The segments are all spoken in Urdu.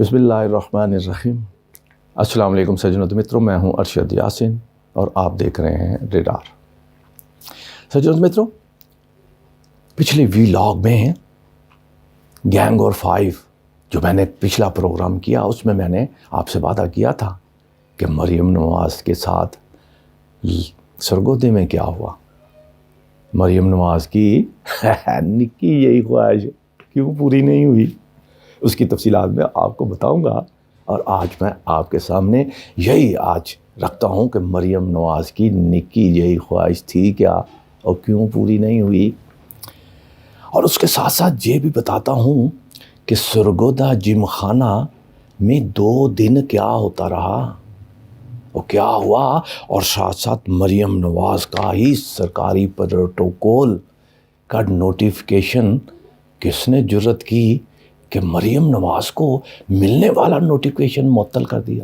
بسم اللہ الرحمن الرحیم۔ السلام علیکم سجنوں متروں، میں ہوں ارشد یاسین اور آپ دیکھ رہے ہیں ریڈار۔ سجنوں متروں، پچھلے ویلاگ میں گینگ اور 5 جو میں نے پچھلا پروگرام کیا، اس میں نے آپ سے وعدہ کیا تھا کہ مریم نواز کے ساتھ سرگودے میں کیا ہوا۔ مریم نواز کی نکی یہی خواہش کیوں پوری نہیں ہوئی، اس کی تفصیلات میں آپ کو بتاؤں گا۔ اور آج میں آپ کے سامنے یہی آج رکھتا ہوں کہ مریم نواز کی نکی یہی خواہش تھی کیا اور کیوں پوری نہیں ہوئی۔ اور اس کے ساتھ ساتھ یہ بھی بتاتا ہوں کہ سرگودا جم خانہ میں 2 دن کیا ہوتا رہا اور کیا ہوا، اور ساتھ ساتھ مریم نواز کا ہی سرکاری پروٹوکول کا نوٹیفیکیشن کس نے جرت کی کہ مریم نواز کو ملنے والا نوٹیفیکیشن معطل کر دیا۔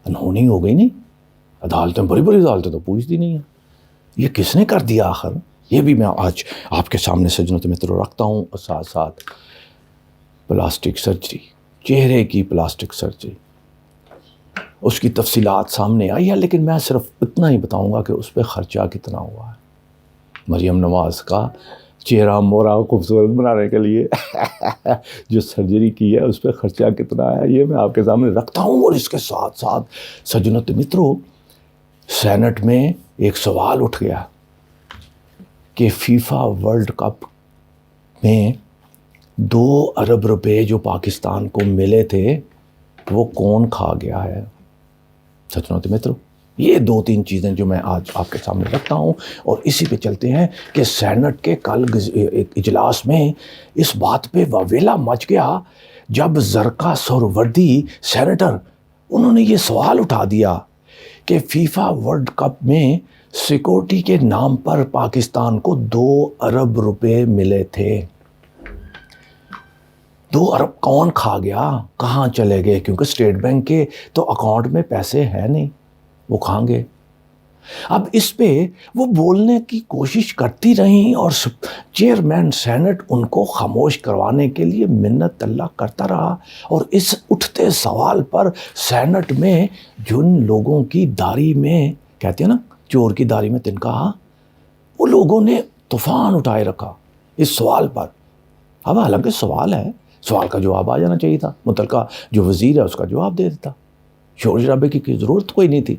انہونی ہو گئی نہیں، عدالتیں بڑی بڑی عدالتیں تو پوچھتی نہیں ہیں، یہ کس نے کر دیا آخر؟ یہ بھی میں آج آپ کے سامنے سجنوں متروں رکھتا ہوں، اور ساتھ ساتھ پلاسٹک سرجری، چہرے کی پلاسٹک سرجری، اس کی تفصیلات سامنے آئی ہے، لیکن میں صرف اتنا ہی بتاؤں گا کہ اس پہ خرچہ کتنا ہوا ہے۔ مریم نواز کا چہرہ مورا خوبصورت بنانے کے لیے جو سرجری کی ہے، اس پہ خرچہ کتنا ہے، یہ میں آپ کے سامنے رکھتا ہوں۔ اور اس کے ساتھ ساتھ سجنوں متروں، سینٹ میں ایک سوال اٹھ گیا کہ فیفا ورلڈ کپ میں 2 ارب روپے جو پاکستان کو ملے تھے وہ کون کھا گیا ہے۔ سجنوں متروں، یہ 2-3 چیزیں جو میں آج آپ کے سامنے رکھتا ہوں، اور اسی پہ چلتے ہیں کہ سینٹ کے کل اجلاس میں اس بات پہ واویلا مچ گیا جب زرقا سہروردی سینیٹر، انہوں نے یہ سوال اٹھا دیا کہ فیفا ورلڈ کپ میں سیکورٹی کے نام پر پاکستان کو 2 ارب روپے ملے تھے۔ 2 ارب کون کھا گیا، کہاں چلے گئے؟ کیونکہ اسٹیٹ بینک کے تو اکاؤنٹ میں پیسے ہیں نہیں، وہ کھائیں گے۔ اب اس پہ وہ بولنے کی کوشش کرتی رہیں اور چیئرمین سینٹ ان کو خاموش کروانے کے لیے منت اللہ کرتا رہا، اور اس اٹھتے سوال پر سینٹ میں جن لوگوں کی داڑھی میں، کہتے ہیں نا چور کی داڑھی میں تنکا، وہ لوگوں نے طوفان اٹھائے رکھا اس سوال پر۔ اب حالانکہ سوال ہے، سوال کا جواب آ جانا چاہیے تھا، متعلقہ جو وزیر ہے اس کا جواب دے دیتا، شور شرابے کی ضرورت کوئی نہیں تھی۔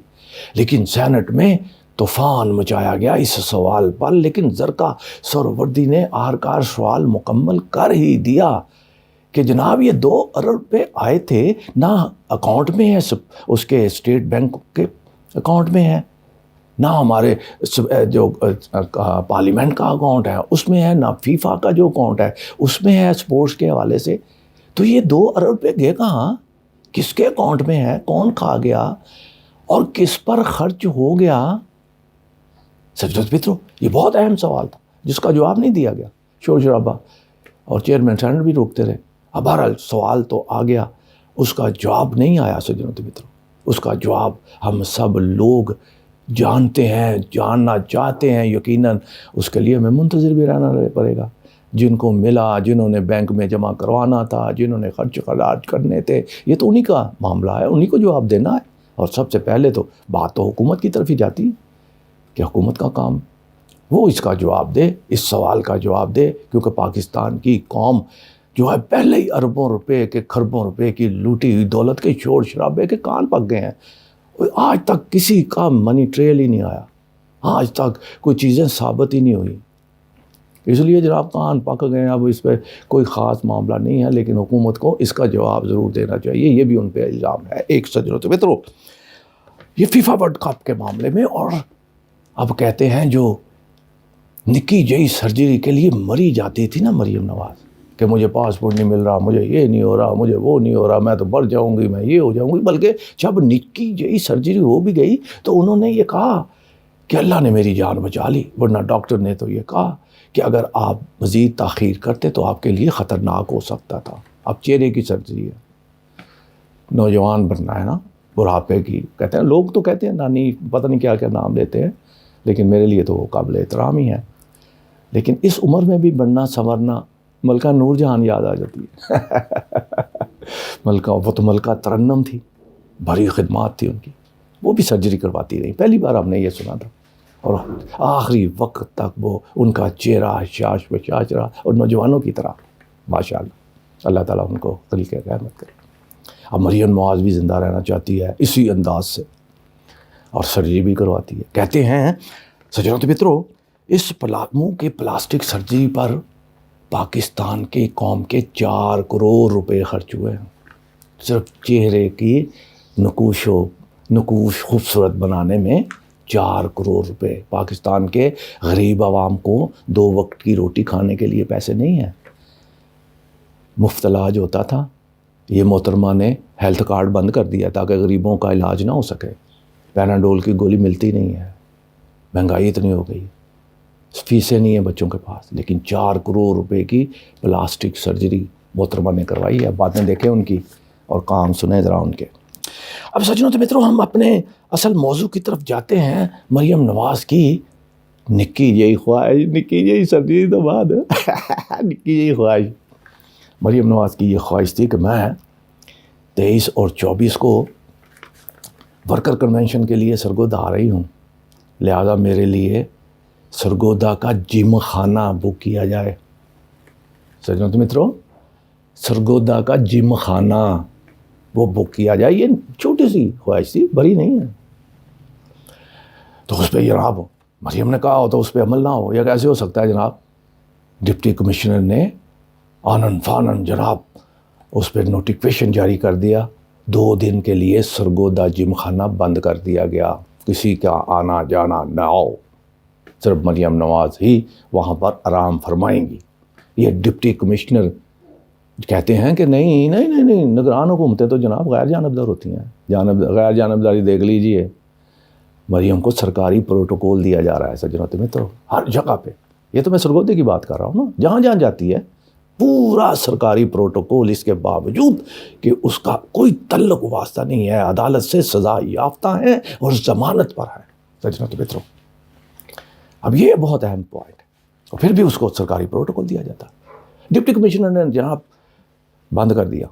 لیکن سینٹ میں طوفان مچایا گیا اس سوال پر، لیکن زرقا سہروردی نے آخرکار سوال مکمل کر ہی دیا کہ جناب یہ 2 ارب پہ آئے تھے، نہ اکاؤنٹ میں ہے اس کے اسٹیٹ بینک کے اکاؤنٹ میں ہے، نہ ہمارے جو پارلیمنٹ کا اکاؤنٹ ہے اس میں ہے، نہ فیفا کا جو اکاؤنٹ ہے اس میں ہے سپورٹس کے حوالے سے۔ تو یہ 2 ارب پہ گئے کہاں، کس کے اکاؤنٹ میں ہے، کون کھا گیا اور کس پر خرچ ہو گیا؟ سجنوں متروں، یہ بہت اہم سوال تھا جس کا جواب نہیں دیا گیا، شور شرابہ اور چیئرمین سینٹ بھی روکتے رہے۔ اب بہرحال سوال تو آ گیا، اس کا جواب نہیں آیا سجنوں متروں، اس کا جواب ہم سب لوگ جانتے ہیں، جاننا چاہتے ہیں، یقیناً اس کے لیے ہمیں منتظر بھی رہنا پڑے گا۔ جن کو ملا، جنہوں نے بینک میں جمع کروانا تھا، جنہوں نے خرچ خراج کرنے تھے، یہ تو انہی کا معاملہ ہے، انہی کو جواب دینا ہے۔ اور سب سے پہلے تو بات تو حکومت کی طرف ہی جاتی ہے کہ حکومت کا کام وہ اس کا جواب دے، اس سوال کا جواب دے، کیونکہ پاکستان کی قوم جو ہے پہلے ہی اربوں روپے کے، کھربوں روپے کی لوٹی ہوئی دولت کے شور شرابے کے کان پک گئے ہیں۔ آج تک کسی کا منی ٹریل ہی نہیں آیا، آج تک کوئی چیزیں ثابت ہی نہیں ہوئی، اس لیے جناب کان پک گئے ہیں۔ اب اس پہ کوئی خاص معاملہ نہیں ہے، لیکن حکومت کو اس کا جواب ضرور دینا چاہیے، یہ بھی ان پہ الزام ہے۔ ایک سجنوں متروں، یہ فیفا ورلڈ کپ کے معاملے میں، اور اب کہتے ہیں جو نکی جئی سرجری کے لیے مری جاتی تھی نا مریم نواز کہ مجھے پاسپورٹ نہیں مل رہا، مجھے یہ نہیں ہو رہا، مجھے وہ نہیں ہو رہا، میں تو بڑھ جاؤں گی، میں یہ ہو جاؤں گی، بلکہ جب نکی جئی سرجری ہو بھی گئی تو انہوں نے یہ کہا کہ اللہ نے میری جان بچا لی، ورنہ ڈاکٹر نے تو یہ کہا کہ اگر آپ مزید تاخیر کرتے تو آپ کے لیے خطرناک ہو سکتا تھا۔ اب چہرے کی سرجری ہے، نوجوان بننا ہے نا، بڑھاپے کی، کہتے ہیں لوگ تو کہتے ہیں نانی، پتہ نہیں کیا کیا نام لیتے ہیں، لیکن میرے لیے تو وہ قابل احترام ہی ہے۔ لیکن اس عمر میں بھی بننا سنورنا، ملکہ نور جہان یاد آ جاتی ہے۔ ملکہ، وہ تو ملکہ ترنم تھی، بڑی خدمات تھی ان کی، وہ بھی سرجری کرواتی رہی. پہلی بار ہم نے یہ سنا تھا، اور آخری وقت تک وہ ان کا چہرہ شاش بشاش رہا، اور نوجوانوں کی طرح ماشاء اللہ. اللہ تعالیٰ ان کو خلیق رحمت کرے. اب مریم نواز بھی زندہ رہنا چاہتی ہے اسی انداز سے، اور سرجری بھی کرواتی ہے. کہتے ہیں سجنوں تو مترو، اس منہ کے پلاسٹک سرجری پر پاکستان کے قوم کے 4 کروڑ روپے خرچ ہوئے ہیں. صرف چہرے کی نقوش خوبصورت بنانے میں 4 کروڑ روپے. پاکستان کے غریب عوام کو 2 وقت کی روٹی کھانے کے لیے پیسے نہیں ہیں. مفت علاج ہوتا تھا، یہ محترمہ نے ہیلتھ کارڈ بند کر دیا تاکہ غریبوں کا علاج نہ ہو سکے. پیناڈول کی گولی ملتی نہیں ہے، مہنگائی اتنی ہو گئی، فیسیں نہیں ہیں بچوں کے پاس، لیکن 4 کروڑ روپے کی پلاسٹک سرجری محترمہ نے کروائی ہے. باتیں دیکھیں ان کی اور کام سنیں ذرا ان کے. اب سجنوں تو مترو، ہم اپنے اصل موضوع کی طرف جاتے ہیں. مریم نواز کی نکی یہی خواہش، نکی یہی سرجری تو بعد نکی یہی خواہش. مریم نواز کی یہ خواہش تھی کہ میں 23 اور 24 کو ورکر کنونشن کے لیے سرگودا آ رہی ہوں، لہذا میرے لیے سرگودا کا جم خانہ بک کیا جائے. سجنوں تو مترو، سرگودا کا جم خانہ وہ بک کیا جائے. یہ چھوٹی سی خواہش تھی، بڑی نہیں ہے. تو اس پہ جناب مریم نے کہا ہو تو اس پہ عمل نہ ہو، یہ کیسے ہو سکتا ہے جناب؟ ڈپٹی کمشنر نے آنن فانن جناب اس پہ نوٹیفیکیشن جاری کر دیا. 2 دن کے لیے سرگودا جم خانہ بند کر دیا گیا، کسی کا آنا جانا نہ ہو، صرف مریم نواز ہی وہاں پر آرام فرمائیں گی. یہ ڈپٹی کمشنر کہتے ہیں کہ نہیں، نگران حکومتیں تو جناب غیر جانبدار ہوتی ہیں. غیر جانبداری دیکھ لیجئے. مریم کو سرکاری پروٹوکول دیا جا رہا ہے سجنوں میں، تو ہر جگہ پہ. یہ تو میں سرگودے کی بات کر رہا ہوں نا، جہاں جہاں جاتی ہے پورا سرکاری پروٹوکول، اس کے باوجود کہ اس کا کوئی تعلق واسطہ نہیں ہے، عدالت سے سزا یافتہ ہے اور ضمانت پر ہے. سجنوں تو مترو، اب یہ بہت اہم پوائنٹ ہے، اور پھر بھی اس کو سرکاری پروٹوکول دیا جاتا. ڈپٹی کمشنر نے جناب بند کر دیا،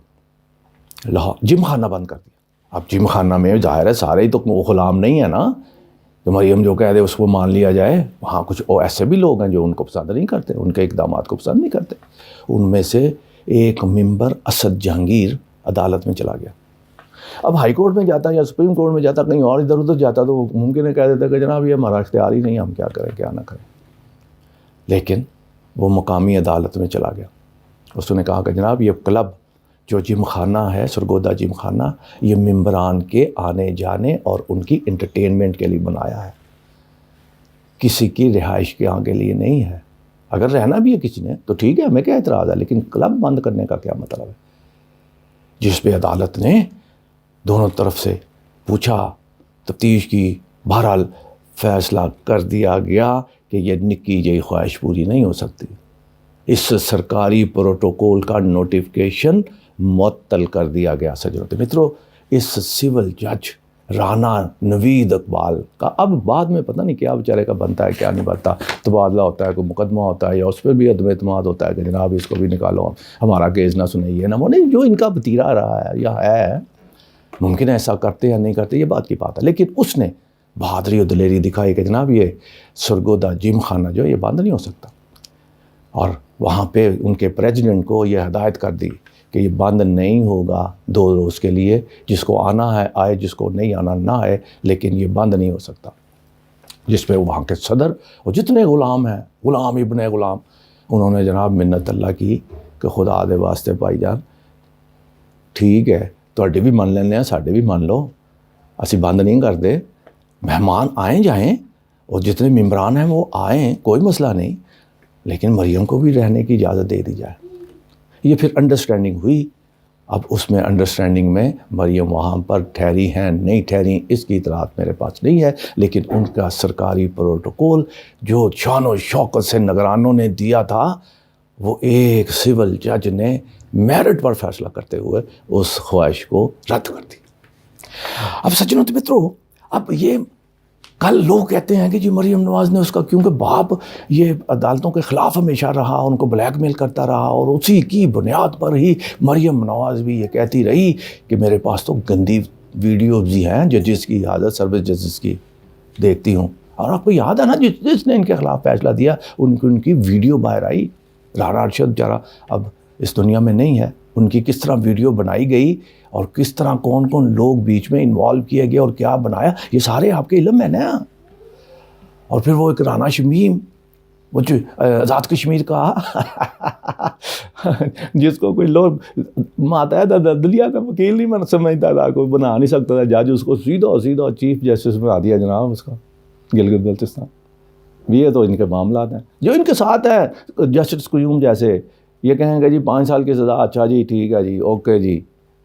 لاہور جم خانہ بند کر دیا. اب جم خانہ میں ظاہر ہے سارے ہی تو غلام نہیں ہے نا، تو مریم جو کہہ دے اس کو مان لیا جائے. وہاں کچھ ایسے بھی لوگ ہیں جو ان کو پسند نہیں کرتے، ان کے اقدامات کو پسند نہیں کرتے. ان میں سے ایک ممبر اسد جہانگیر عدالت میں چلا گیا. اب ہائی کورٹ میں جاتا یا سپریم کورٹ میں جاتا، کہیں اور ادھر ادھر جاتا، تو ممکن ہے کہہ دیتا کہ جناب یہ ہمارا اختیار ہی نہیں، ہم کیا کریں کیا نہ کریں. لیکن وہ مقامی عدالت میں چلا گیا. اس نے کہا کہ جناب یہ کلب جو جم خانہ ہے، سرگودا جم خانہ، یہ ممبران کے آنے جانے اور ان کی انٹرٹینمنٹ کے لیے بنایا ہے، کسی کی رہائش کے آگے لیے نہیں ہے. اگر رہنا بھی ہے کسی نے تو ٹھیک ہے، ہمیں کیا اعتراض ہے، لیکن کلب بند کرنے کا کیا مطلب ہے؟ جس پہ عدالت نے دونوں طرف سے پوچھا، تفتیش کی، بہرحال فیصلہ کر دیا گیا کہ یہ نکی جئی خواہش پوری نہیں ہو سکتی. اس سرکاری پروٹوکول کا نوٹیفیکیشن معطل کر دیا گیا. سجنوں مترو، اس سول جج رانا نوید اقبال کا اب بعد میں پتہ نہیں کیا بیچارے کا بنتا ہے کیا نہیں بنتا، تبادلہ ہوتا ہے، کوئی مقدمہ ہوتا ہے، یا اس پر بھی عدم اعتماد ہوتا ہے کہ جناب اس کو بھی نکالو، ہمارا کیس نہ سنائیے نہ. وہ نہیں، جو ان کا بتیرا رہا ہے یا ہے، ممکن ہے ایسا کرتے یا نہیں کرتے، یہ بات کی بات ہے، لیکن اس نے بہادری اور دلیری دکھائی کہ جناب یہ سرگودا جم خانہ جو ہے یہ بند نہیں ہو سکتا. اور وہاں پہ ان کے پریزیڈنٹ کو یہ ہدایت کر دی کہ یہ بند نہیں ہوگا 2 روز کے لیے، جس کو آنا ہے آئے، جس کو نہیں آنا نہ آئے، لیکن یہ بند نہیں ہو سکتا. جس پہ وہاں کے صدر اور جتنے غلام ہیں، غلام ابن غلام، انہوں نے جناب منت اللہ کی کہ خدا دے واسطے بھائی جان ٹھیک ہے، تواڈے بھی من لینے ہیں، ساڈے بھی من لو، اسی بند نہیں کرتے، مہمان آئیں جائیں اور جتنے ممبران ہیں وہ آئیں، کوئی مسئلہ نہیں، لیکن مریم کو بھی رہنے کی اجازت دے دی جائے. یہ پھر انڈرسٹینڈنگ ہوئی. اب اس میں انڈرسٹینڈنگ میں مریم وہاں پر ٹھہری ہیں نہیں ٹھہری اس کی اطلاعات میرے پاس نہیں ہے، لیکن ان کا سرکاری پروٹوکول جو شان و شوکت سے نگرانوں نے دیا تھا، وہ ایک سول جج نے میرٹ پر فیصلہ کرتے ہوئے اس خواہش کو رد کر دی. اب سجنوں مترو، اب یہ کل لوگ کہتے ہیں کہ جی مریم نواز نے اس کا، کیونکہ باپ یہ عدالتوں کے خلاف ہمیشہ رہا، ان کو بلیک میل کرتا رہا، اور اسی کی بنیاد پر ہی مریم نواز بھی یہ کہتی رہی کہ میرے پاس تو گندی ویڈیوز بھی ہیں ججز کی، حاضر سروس ججز کی دیکھتی ہوں. اور آپ کو یاد ہے نا جس نے ان کے خلاف فیصلہ دیا ان کی ویڈیو باہر آئی. رانا ارشد بیچارہ اب اس دنیا میں نہیں ہے، ان کی کس طرح ویڈیو بنائی گئی اور کس طرح کون کون لوگ بیچ میں انوالو کیے گئے اور کیا بنایا، یہ سارے آپ کے علم میں نا. اور پھر وہ ایک رانا شمیم، وہ جو آزاد کشمیر کا جس کو کوئی لوگ ماتحت عدلیہ کا وکیل نہیں میں سمجھتا تھا، کوئی بنا نہیں سکتا تھا جج، اس کو سیدھا چیف جسٹس بنا دیا جناب اس کا گلگت بلتستان. یہ تو ان کے معاملات ہیں جو ان کے ساتھ ہے. جسٹس قیوم جیسے یہ کہیں گے جی 5 سال کی سزا، اچھا جی ٹھیک ہے جی اوکے جی.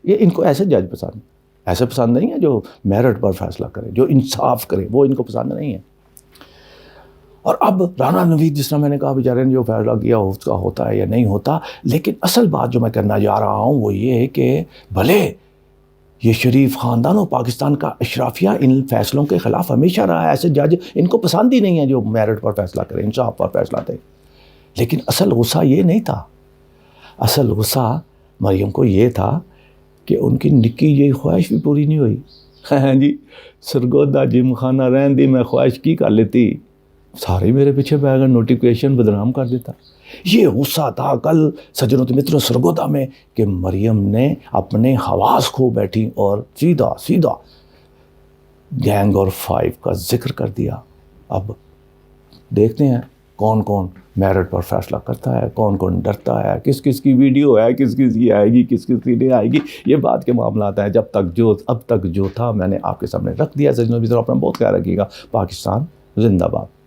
یہ ان کو ایسے جج پسند، ایسے پسند نہیں ہے جو میرٹ پر فیصلہ کرے، جو انصاف کرے، وہ ان کو پسند نہیں ہے. اور اب رانا نوید جس طرح میں نے کہا بیچارے نے جو فیصلہ کیا اس کا ہوتا ہے یا نہیں ہوتا، لیکن اصل بات جو میں کرنا جا رہا ہوں وہ یہ ہے کہ بھلے یہ شریف خاندان اور پاکستان کا اشرافیہ ان فیصلوں کے خلاف ہمیشہ رہا ہے، ایسے جج ان کو پسند ہی نہیں ہے جو میرٹ پر فیصلہ کرے، انصاف پر فیصلہ دے. لیکن اصل غصہ یہ نہیں تھا، اصل غصہ مریم کو یہ تھا کہ ان کی نکی یہ خواہش بھی پوری نہیں ہوئی. ہاں جی سرگودا جم خانہ رہن دی میں خواہش کی کر لیتی، سارے میرے پیچھے پہ گئے، نوٹیفکیشن بدنام کر دیتا. یہ غصہ تھا کل سجنوں متروں سرگودا میں کہ مریم نے اپنے حواس کھو بیٹھی اور سیدھا گینگ اور 5 کا ذکر کر دیا. اب دیکھتے ہیں کون کون میرٹ پر فیصلہ کرتا ہے، کون کون ڈرتا ہے، کس کس کی ویڈیو ہے، کس کس کی آئے گی، کس کس کی نہیں آئے گی. یہ بات کے معاملات ہیں. اب تک جو تھا میں نے آپ کے سامنے رکھ دیا. سجنوں متروں اپنا بہت خیال رکھیے گا. پاکستان زندہ باد.